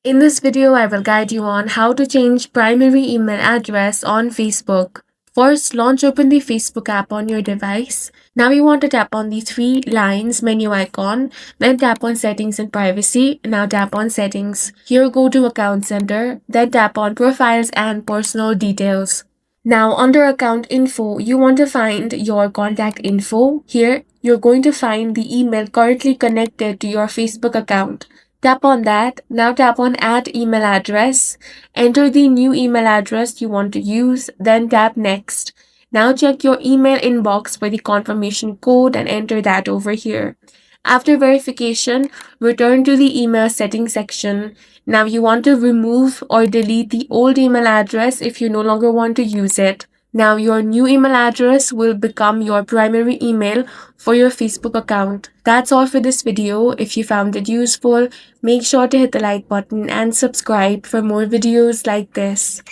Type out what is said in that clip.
In this video, I will guide you on how to change primary email address on Facebook. First, open the Facebook app on your device. Now you want to tap on the three lines menu icon, then tap on Settings and Privacy. Now tap on Settings. Here go to Account Center, then tap on Profiles and Personal Details. Now under Account Info, you want to find your contact info. Here, you're going to find the email currently connected to your Facebook account. Tap on that. Now tap on Add Email Address. Enter the new email address you want to use, then tap Next. Now check your email inbox for the confirmation code and enter that over here. After verification, return to the email settings section. Now you want to remove or delete the old email address if you no longer want to use it. Now your new email address will become your primary email for your Facebook account. That's all for this video. If you found it useful, make sure to hit the like button and subscribe for more videos like this.